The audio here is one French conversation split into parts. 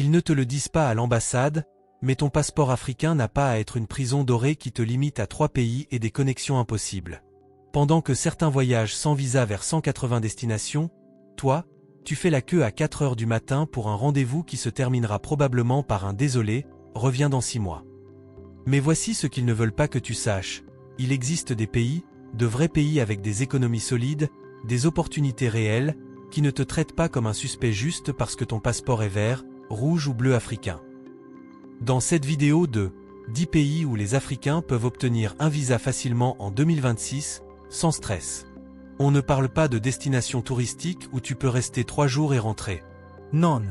Ils ne te le disent pas à l'ambassade, mais ton passeport africain n'a pas à être une prison dorée qui te limite à 3 pays et des connexions impossibles. Pendant que certains voyagent sans visa vers 180 destinations, toi, tu fais la queue à 4 heures du matin pour un rendez-vous qui se terminera probablement par un « désolé, reviens dans 6 mois ». Mais voici ce qu'ils ne veulent pas que tu saches. Il existe des pays, de vrais pays avec des économies solides, des opportunités réelles, qui ne te traitent pas comme un suspect juste parce que ton passeport est vert, rouge ou bleu africain. Dans cette vidéo de 10 pays où les Africains peuvent obtenir un visa facilement en 2026, sans stress. On ne parle pas de destination touristique où tu peux rester 3 jours et rentrer. Non.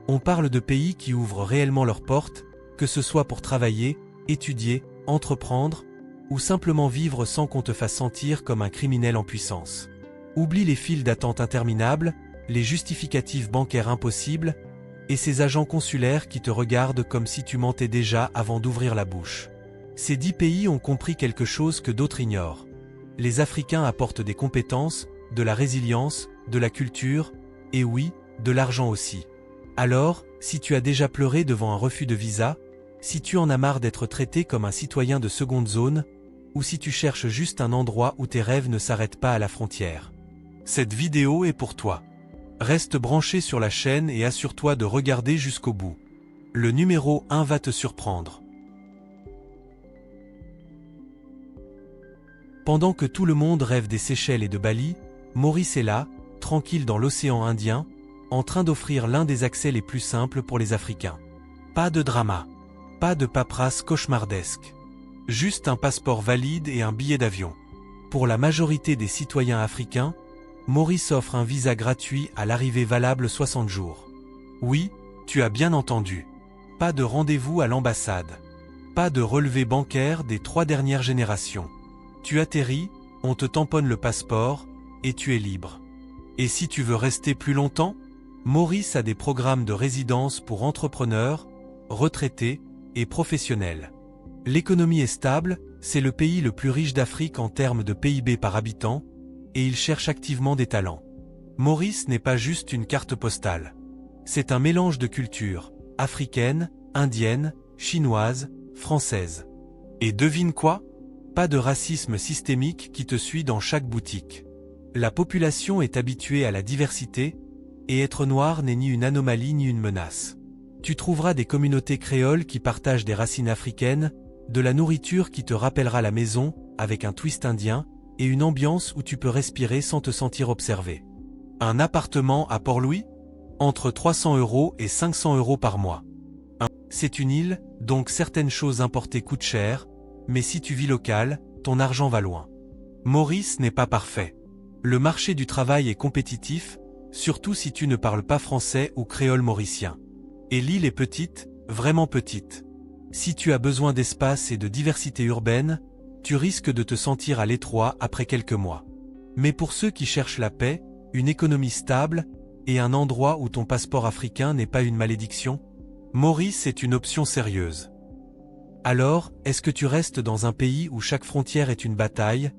On parle de pays qui ouvrent réellement leurs portes, que ce soit pour travailler, étudier, entreprendre, ou simplement vivre sans qu'on te fasse sentir comme un criminel en puissance. Oublie les files d'attente interminables, les justificatifs bancaires impossibles, et ces agents consulaires qui te regardent comme si tu mentais déjà avant d'ouvrir la bouche. Ces 10 pays ont compris quelque chose que d'autres ignorent. Les Africains apportent des compétences, de la résilience, de la culture, et oui, de l'argent aussi. Alors, si tu as déjà pleuré devant un refus de visa, si tu en as marre d'être traité comme un citoyen de seconde zone, ou si tu cherches juste un endroit où tes rêves ne s'arrêtent pas à la frontière. Cette vidéo est pour toi. Reste branché sur la chaîne et assure-toi de regarder jusqu'au bout. Le numéro 1 va te surprendre. Pendant que tout le monde rêve des Seychelles et de Bali, Maurice est là, tranquille dans l'océan Indien, en train d'offrir l'un des accès les plus simples pour les Africains. Pas de drama, pas de paperasse cauchemardesque. Juste un passeport valide et un billet d'avion. Pour la majorité des citoyens africains, Maurice offre un visa gratuit à l'arrivée valable 60 jours. Oui, tu as bien entendu. Pas de rendez-vous à l'ambassade. Pas de relevé bancaire des 3 dernières générations. Tu atterris, on te tamponne le passeport, et tu es libre. Et si tu veux rester plus longtemps, Maurice a des programmes de résidence pour entrepreneurs, retraités et professionnels. L'économie est stable, c'est le pays le plus riche d'Afrique en termes de PIB par habitant, et il cherche activement des talents. Maurice n'est pas juste une carte postale. C'est un mélange de cultures, africaine, indienne, chinoise, française. Et devine quoi? Pas de racisme systémique qui te suit dans chaque boutique. La population est habituée à la diversité, et être noir n'est ni une anomalie ni une menace. Tu trouveras des communautés créoles qui partagent des racines africaines, de la nourriture qui te rappellera la maison, avec un twist indien, et une ambiance où tu peux respirer sans te sentir observé. Un appartement à Port-Louis? Entre 300 € et 500 € par mois. C'est une île, donc certaines choses importées coûtent cher, mais si tu vis local, ton argent va loin. Maurice n'est pas parfait. Le marché du travail est compétitif, surtout si tu ne parles pas français ou créole mauricien. Et l'île est petite, vraiment petite. Si tu as besoin d'espace et de diversité urbaine, tu risques de te sentir à l'étroit après quelques mois. Mais pour ceux qui cherchent la paix, une économie stable, et un endroit où ton passeport africain n'est pas une malédiction, Maurice est une option sérieuse. Alors, est-ce que tu restes dans un pays où chaque frontière est une bataille,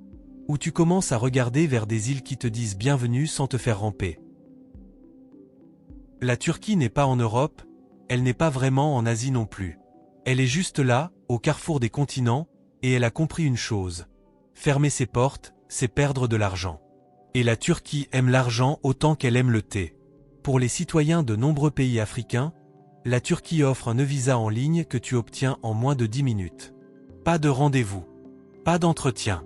ou tu commences à regarder vers des îles qui te disent bienvenue sans te faire ramper? La Turquie n'est pas en Europe, elle n'est pas vraiment en Asie non plus. Elle est juste là, au carrefour des continents, et elle a compris une chose. Fermer ses portes, c'est perdre de l'argent. Et la Turquie aime l'argent autant qu'elle aime le thé. Pour les citoyens de nombreux pays africains, la Turquie offre un e-visa en ligne que tu obtiens en moins de 10 minutes. Pas de rendez-vous. Pas d'entretien.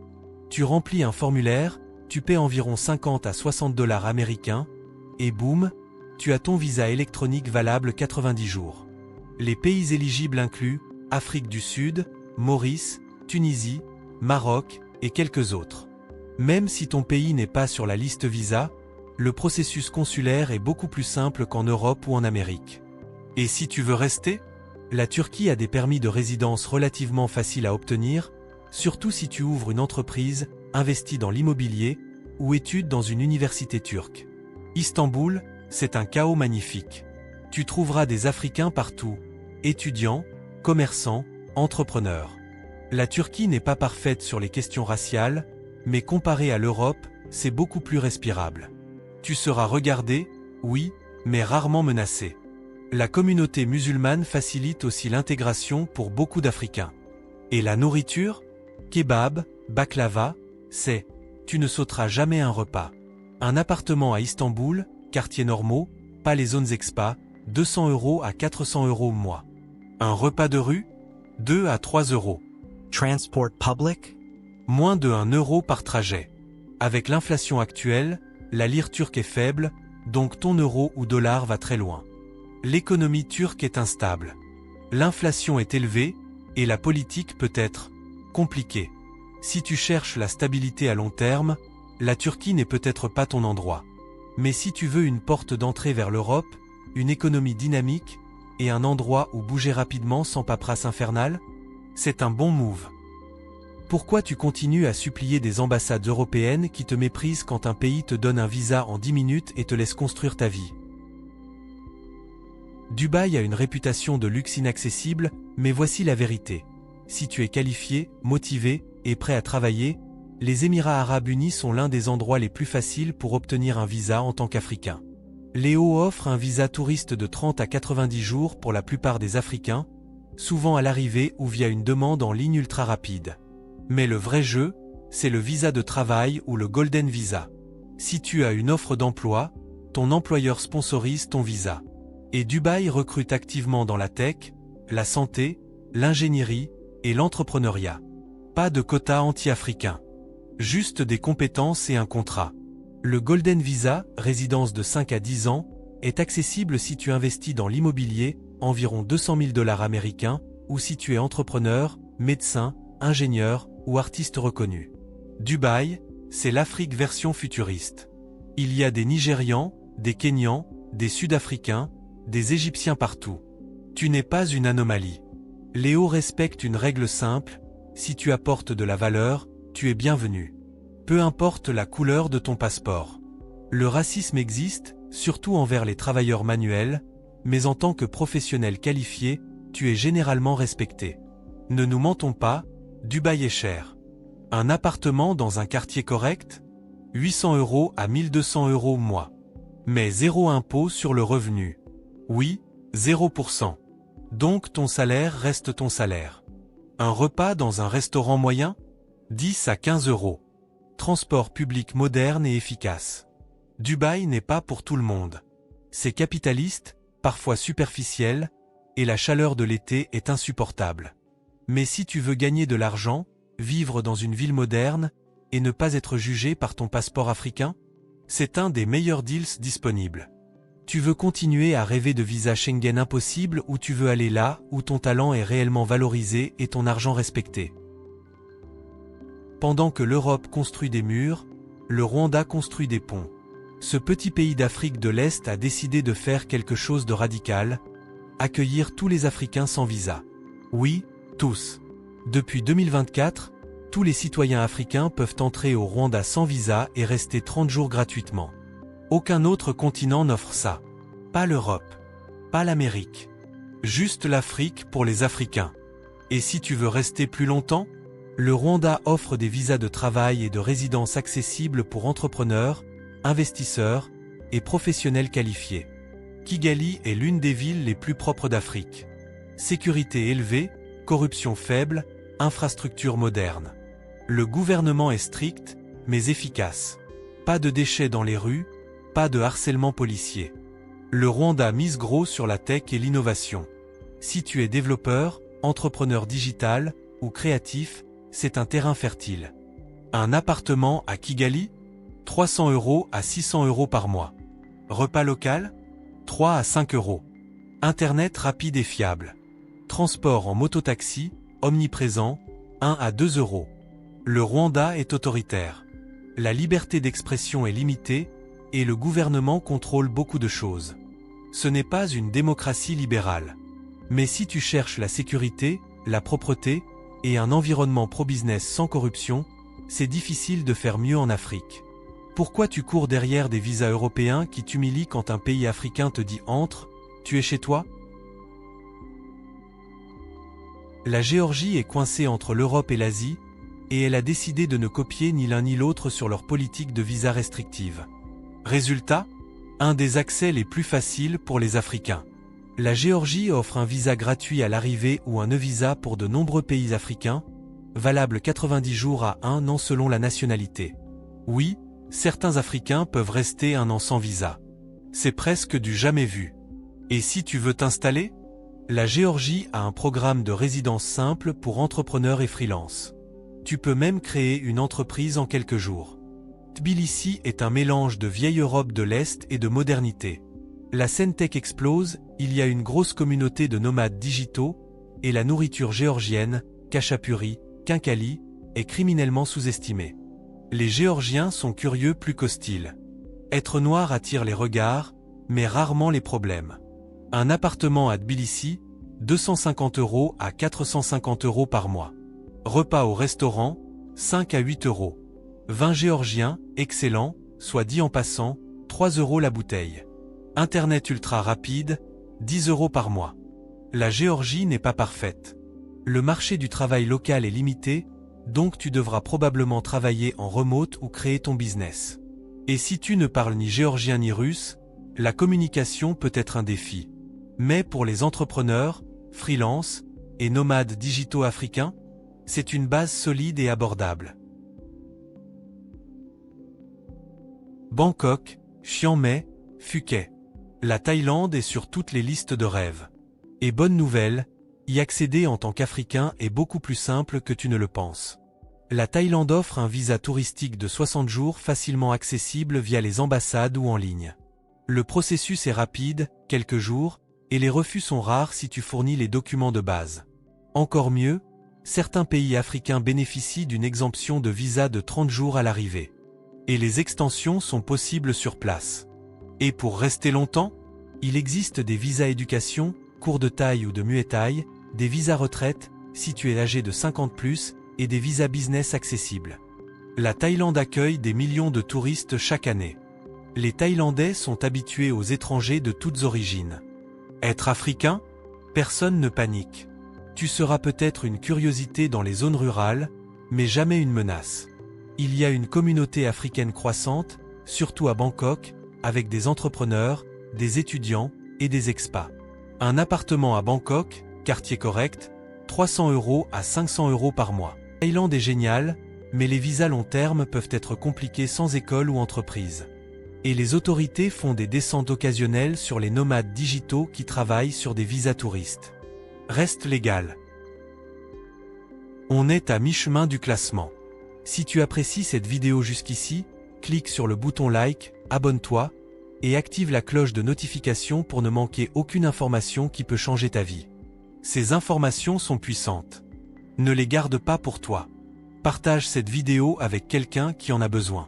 Tu remplis un formulaire, tu paies environ 50 à 60 $ américains, et boum, tu as ton visa électronique valable 90 jours. Les pays éligibles incluent Afrique du Sud, Maurice, Tunisie, Maroc et quelques autres. Même si ton pays n'est pas sur la liste visa, le processus consulaire est beaucoup plus simple qu'en Europe ou en Amérique. Et si tu veux rester? La Turquie a des permis de résidence relativement faciles à obtenir, surtout si tu ouvres une entreprise, investis dans l'immobilier ou études dans une université turque. Istanbul, c'est un chaos magnifique. Tu trouveras des Africains partout, étudiants, commerçants, entrepreneurs. La Turquie n'est pas parfaite sur les questions raciales, mais comparée à l'Europe, c'est beaucoup plus respirable. Tu seras regardé, oui, mais rarement menacé. La communauté musulmane facilite aussi l'intégration pour beaucoup d'Africains. Et la nourriture? Kebab, baklava, tu ne sauteras jamais un repas. Un appartement à Istanbul, quartiers normaux, pas les zones expa, 200 € à 400 € au mois. Un repas de rue? 2 à 3 €. Transport public? Moins de 1 € par trajet. Avec l'inflation actuelle, la lire turque est faible, donc ton euro ou dollar va très loin. L'économie turque est instable. L'inflation est élevée, et la politique peut être compliquée. Si tu cherches la stabilité à long terme, la Turquie n'est peut-être pas ton endroit. Mais si tu veux une porte d'entrée vers l'Europe, une économie dynamique, et un endroit où bouger rapidement sans paperasse infernale, c'est un bon move. Pourquoi tu continues à supplier des ambassades européennes qui te méprisent quand un pays te donne un visa en 10 minutes et te laisse construire ta vie? Dubaï a une réputation de luxe inaccessible, mais voici la vérité. Si tu es qualifié, motivé et prêt à travailler, les Émirats arabes unis sont l'un des endroits les plus faciles pour obtenir un visa en tant qu'Africain. Léo offre un visa touriste de 30 à 90 jours pour la plupart des Africains, souvent à l'arrivée ou via une demande en ligne ultra rapide. Mais le vrai jeu, c'est le visa de travail ou le Golden Visa. Si tu as une offre d'emploi, ton employeur sponsorise ton visa. Et Dubaï recrute activement dans la tech, la santé, l'ingénierie et l'entrepreneuriat. Pas de quota anti-africain. Juste des compétences et un contrat. Le Golden Visa, résidence de 5 à 10 ans, est accessible si tu investis dans l'immobilier, environ 200 000 $ américains, ou si tu es entrepreneur, médecin, ingénieur ou artiste reconnu. Dubaï, c'est l'Afrique version futuriste. Il y a des Nigérians, des Kenyans, des Sud-Africains, des Égyptiens partout. Tu n'es pas une anomalie. Léo respecte une règle simple, si tu apportes de la valeur, tu es bienvenu. Peu importe la couleur de ton passeport. Le racisme existe, surtout envers les travailleurs manuels, mais en tant que professionnel qualifié, tu es généralement respecté. Ne nous mentons pas, Dubaï est cher. Un appartement dans un quartier correct? 800 € à 1200 € au mois. Mais zéro impôt sur le revenu. Oui, 0%. Donc ton salaire reste ton salaire. Un repas dans un restaurant moyen? 10 à 15 €. Transport public moderne et efficace. Dubaï n'est pas pour tout le monde. C'est capitaliste, parfois superficiel, et la chaleur de l'été est insupportable. Mais si tu veux gagner de l'argent, vivre dans une ville moderne, et ne pas être jugé par ton passeport africain, c'est un des meilleurs deals disponibles. Tu veux continuer à rêver de visa Schengen impossible ou tu veux aller là où ton talent est réellement valorisé et ton argent respecté. Pendant que l'Europe construit des murs, le Rwanda construit des ponts. Ce petit pays d'Afrique de l'Est a décidé de faire quelque chose de radical, accueillir tous les Africains sans visa. Oui, tous. Depuis 2024, tous les citoyens africains peuvent entrer au Rwanda sans visa et rester 30 jours gratuitement. Aucun autre continent n'offre ça. Pas l'Europe. Pas l'Amérique. Juste l'Afrique pour les Africains. Et si tu veux rester plus longtemps, le Rwanda offre des visas de travail et de résidence accessibles pour entrepreneurs, investisseurs et professionnels qualifiés. Kigali est l'une des villes les plus propres d'Afrique. Sécurité élevée, corruption faible, infrastructures modernes. Le gouvernement est strict, mais efficace. Pas de déchets dans les rues, pas de harcèlement policier. Le Rwanda mise gros sur la tech et l'innovation. Si tu es développeur, entrepreneur digital ou créatif, c'est un terrain fertile. Un appartement à Kigali? 300 € à 600 € par mois. Repas local? 3 à 5 €. Internet rapide et fiable. Transport en mototaxi, omniprésent, 1 à 2 €. Le Rwanda est autoritaire. La liberté d'expression est limitée, et le gouvernement contrôle beaucoup de choses. Ce n'est pas une démocratie libérale. Mais si tu cherches la sécurité, la propreté, et un environnement pro-business sans corruption, c'est difficile de faire mieux en Afrique. Pourquoi tu cours derrière des visas européens qui t'humilient quand un pays africain te dit « entre », tu es chez toi? La Géorgie est coincée entre l'Europe et l'Asie, et elle a décidé de ne copier ni l'un ni l'autre sur leur politique de visa restrictive. Résultat, un des accès les plus faciles pour les Africains. La Géorgie offre un visa gratuit à l'arrivée ou un e-visa pour de nombreux pays africains, valable 90 jours à 1 an selon la nationalité. Oui, certains Africains peuvent rester 1 an sans visa. C'est presque du jamais vu. Et si tu veux t'installer? La Géorgie a un programme de résidence simple pour entrepreneurs et freelance. Tu peux même créer une entreprise en quelques jours. Tbilissi est un mélange de vieille Europe de l'Est et de modernité. La scène tech explose, il y a une grosse communauté de nomades digitaux, et la nourriture géorgienne, khachapuri, khinkali, est criminellement sous-estimée. Les Géorgiens sont curieux plus qu'hostiles. Être noir attire les regards, mais rarement les problèmes. Un appartement à Tbilissi, 250 € à 450 € par mois. Repas au restaurant, 5 à 8 €. Vin géorgien, excellent, soit dit en passant, 3 € la bouteille. Internet ultra rapide, 10 € par mois. La Géorgie n'est pas parfaite. Le marché du travail local est limité, donc tu devras probablement travailler en remote ou créer ton business. Et si tu ne parles ni géorgien ni russe, la communication peut être un défi. Mais pour les entrepreneurs, freelance et nomades digitaux africains, c'est une base solide et abordable. Bangkok, Chiang Mai, Phuket. La Thaïlande est sur toutes les listes de rêves. Et bonne nouvelle, y accéder en tant qu'Africain est beaucoup plus simple que tu ne le penses. La Thaïlande offre un visa touristique de 60 jours facilement accessible via les ambassades ou en ligne. Le processus est rapide, quelques jours, et les refus sont rares si tu fournis les documents de base. Encore mieux, certains pays africains bénéficient d'une exemption de visa de 30 jours à l'arrivée. Et les extensions sont possibles sur place. Et pour rester longtemps, il existe des visas éducation, cours de thaï ou de muay thai, des visas retraite, si tu es âgé de 50+, et des visas business accessibles. La Thaïlande accueille des millions de touristes chaque année. Les Thaïlandais sont habitués aux étrangers de toutes origines. Être africain? Personne ne panique. Tu seras peut-être une curiosité dans les zones rurales, mais jamais une menace. Il y a une communauté africaine croissante, surtout à Bangkok, avec des entrepreneurs, des étudiants et des expats. Un appartement à Bangkok, quartier correct, 300 € à 500 € par mois. La Thaïlande est géniale, mais les visas long terme peuvent être compliqués sans école ou entreprise. Et les autorités font des descentes occasionnelles sur les nomades digitaux qui travaillent sur des visas touristes. Reste légal. On est à mi-chemin du classement. Si tu apprécies cette vidéo jusqu'ici, clique sur le bouton like, abonne-toi, et active la cloche de notification pour ne manquer aucune information qui peut changer ta vie. Ces informations sont puissantes. Ne les garde pas pour toi. Partage cette vidéo avec quelqu'un qui en a besoin.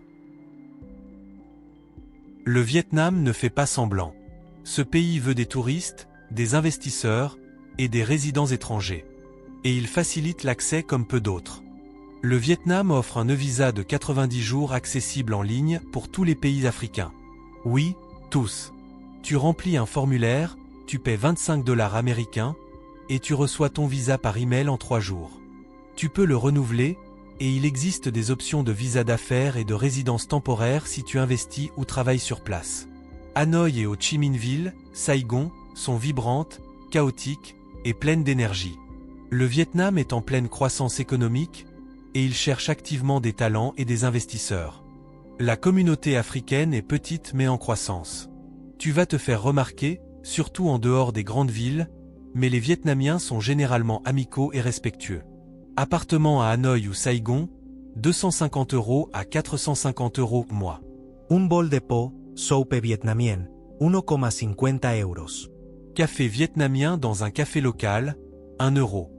Le Vietnam ne fait pas semblant. Ce pays veut des touristes, des investisseurs et des résidents étrangers. Et il facilite l'accès comme peu d'autres. Le Vietnam offre un e-visa de 90 jours accessible en ligne pour tous les pays africains. Oui, tous. Tu remplis un formulaire, tu paies 25 $ américains, et tu reçois ton visa par email en 3 jours. Tu peux le renouveler, et il existe des options de visa d'affaires et de résidence temporaire si tu investis ou travailles sur place. Hanoï et Ho Chi Minh Ville, Saigon, sont vibrantes, chaotiques et pleines d'énergie. Le Vietnam est en pleine croissance économique, et il cherche activement des talents et des investisseurs. La communauté africaine est petite mais en croissance. Tu vas te faire remarquer, surtout en dehors des grandes villes, mais les Vietnamiens sont généralement amicaux et respectueux. Appartement à Hanoï ou Saigon, 250 € à 450 € mois. Un bol de po, soupe vietnamienne, 1,50 €. Café vietnamien dans un café local, 1 €.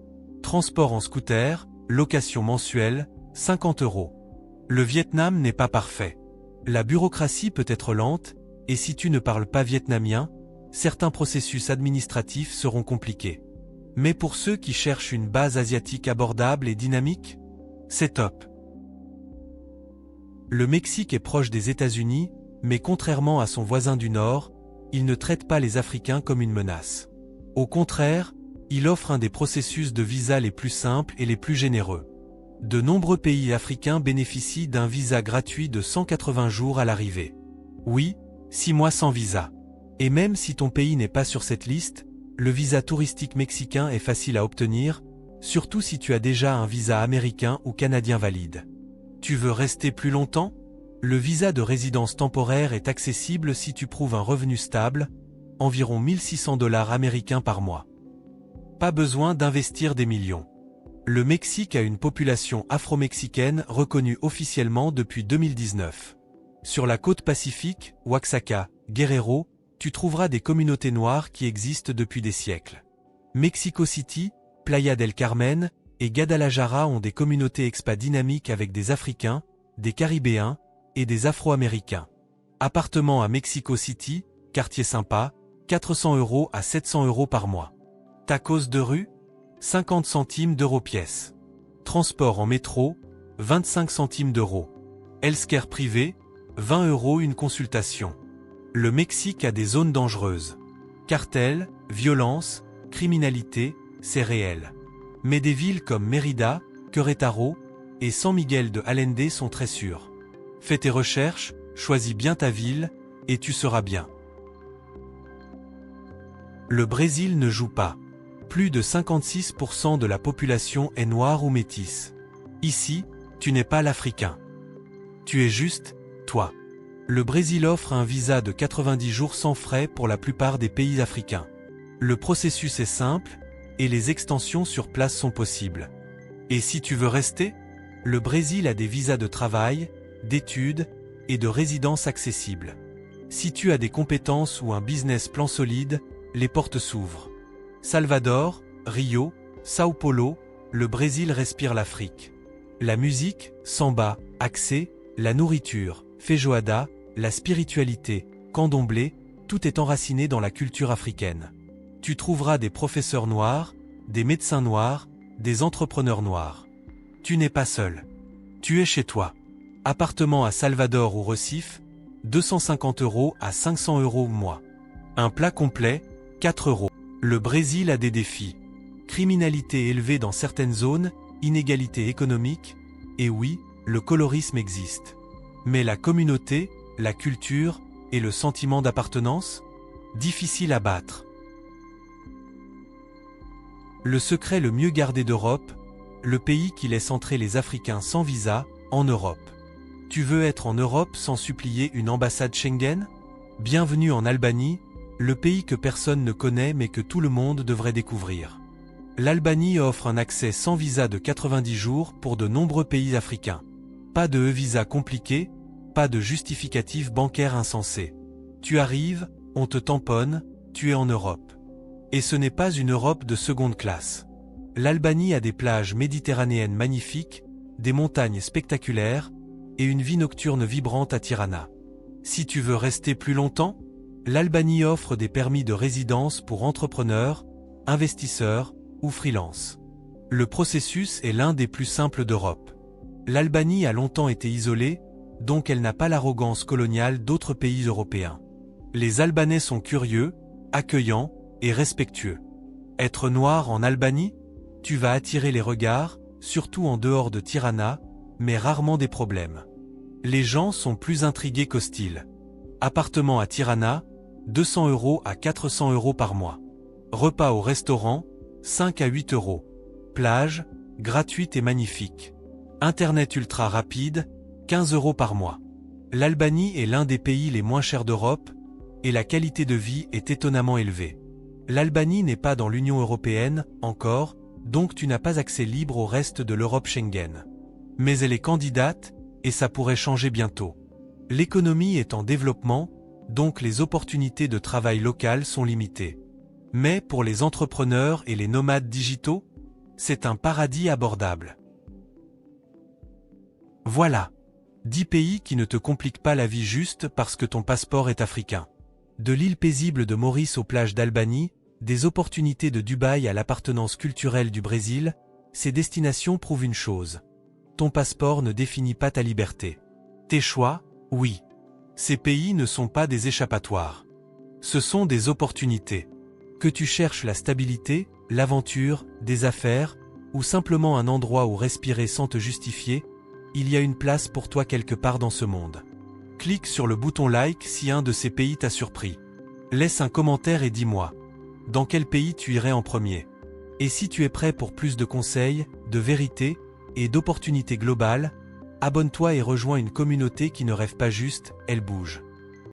Transport en scooter, location mensuelle, 50 €. Le Vietnam n'est pas parfait. La bureaucratie peut être lente, et si tu ne parles pas vietnamien, certains processus administratifs seront compliqués. Mais pour ceux qui cherchent une base asiatique abordable et dynamique, c'est top. Le Mexique est proche des États-Unis, mais contrairement à son voisin du Nord, il ne traite pas les Africains comme une menace. Au contraire, il offre un des processus de visa les plus simples et les plus généreux. De nombreux pays africains bénéficient d'un visa gratuit de 180 jours à l'arrivée. Oui, 6 mois sans visa. Et même si ton pays n'est pas sur cette liste, Le visa touristique mexicain est facile à obtenir, surtout si tu as déjà un visa américain ou canadien valide. Tu veux rester plus longtemps? Le visa de résidence temporaire est accessible si tu prouves un revenu stable, environ 1600 $ américains par mois. Pas besoin d'investir des millions. Le Mexique a une population afro-mexicaine reconnue officiellement depuis 2019. Sur la côte pacifique, Oaxaca, Guerrero, tu trouveras des communautés noires qui existent depuis des siècles. Mexico City, Playa del Carmen et Guadalajara ont des communautés expat dynamiques avec des Africains, des Caribéens et des Afro-Américains. Appartement à Mexico City, quartier sympa, 400 € à 700 € par mois. Tacos de rue, 50 centimes d'euros pièce. Transport en métro, 25 centimes d'euros. Healthcare privé, 20 € une consultation. Le Mexique a des zones dangereuses. Cartels, violence, criminalité, c'est réel. Mais des villes comme Mérida, Querétaro et San Miguel de Allende sont très sûres. Fais tes recherches, choisis bien ta ville, et tu seras bien. Le Brésil ne joue pas. Plus de 56% de la population est noire ou métisse. Ici, tu n'es pas l'Africain. Tu es juste, toi. Le Brésil offre un visa de 90 jours sans frais pour la plupart des pays africains. Le processus est simple, et les extensions sur place sont possibles. Et si tu veux rester, le Brésil a des visas de travail, d'études et de résidence accessibles. Si tu as des compétences ou un business plan solide, les portes s'ouvrent. Salvador, Rio, Sao Paulo, le Brésil respire l'Afrique. La musique, samba, axé, la nourriture, feijoada, la spiritualité, candomblé, tout est enraciné dans la culture africaine. Tu trouveras des professeurs noirs, des médecins noirs, des entrepreneurs noirs. Tu n'es pas seul. Tu es chez toi. Appartement à Salvador ou Recife, 250 € à 500 € mois. Un plat complet, 4 €. Le Brésil a des défis. Criminalité élevée dans certaines zones, inégalité économique, et oui, le colorisme existe. Mais la communauté, la culture et le sentiment d'appartenance? Difficile à battre. Le secret le mieux gardé d'Europe, le pays qui laisse entrer les Africains sans visa, en Europe. Tu veux être en Europe sans supplier une ambassade Schengen? Bienvenue en Albanie, le pays que personne ne connaît mais que tout le monde devrait découvrir. L'Albanie offre un accès sans visa de 90 jours pour de nombreux pays africains. Pas de e-visa compliqué, pas de justificatif bancaire insensé. Tu arrives, on te tamponne, tu es en Europe. Et ce n'est pas une Europe de seconde classe. L'Albanie a des plages méditerranéennes magnifiques, des montagnes spectaculaires, et une vie nocturne vibrante à Tirana. Si tu veux rester plus longtemps, l'Albanie offre des permis de résidence pour entrepreneurs, investisseurs ou freelance. Le processus est l'un des plus simples d'Europe. L'Albanie a longtemps été isolée, donc elle n'a pas l'arrogance coloniale d'autres pays européens. Les Albanais sont curieux, accueillants et respectueux. Être noir en Albanie? Tu vas attirer les regards, surtout en dehors de Tirana, mais rarement des problèmes. Les gens sont plus intrigués qu'hostiles. Appartement à Tirana, 200 € à 400 € par mois. Repas au restaurant, 5 à 8 €. Plage, gratuite et magnifique. Internet ultra rapide, 15 € par mois. L'Albanie est l'un des pays les moins chers d'Europe, et la qualité de vie est étonnamment élevée. L'Albanie n'est pas dans l'Union européenne, encore, donc tu n'as pas accès libre au reste de l'Europe Schengen. Mais elle est candidate, et ça pourrait changer bientôt. L'économie est en développement, donc les opportunités de travail local sont limitées. Mais pour les entrepreneurs et les nomades digitaux, c'est un paradis abordable. Voilà. 10 pays qui ne te compliquent pas la vie juste parce que ton passeport est africain. De l'île paisible de Maurice aux plages d'Albanie, des opportunités de Dubaï à l'appartenance culturelle du Brésil, ces destinations prouvent une chose. Ton passeport ne définit pas ta liberté. Tes choix, oui. Ces pays ne sont pas des échappatoires. Ce sont des opportunités. Que tu cherches la stabilité, l'aventure, des affaires, ou simplement un endroit où respirer sans te justifier, il y a une place pour toi quelque part dans ce monde. Clique sur le bouton like si un de ces pays t'a surpris. Laisse un commentaire et dis-moi. Dans quel pays tu irais en premier? Et si tu es prêt pour plus de conseils, de vérité et d'opportunités globales, abonne-toi et rejoins une communauté qui ne rêve pas juste, elle bouge.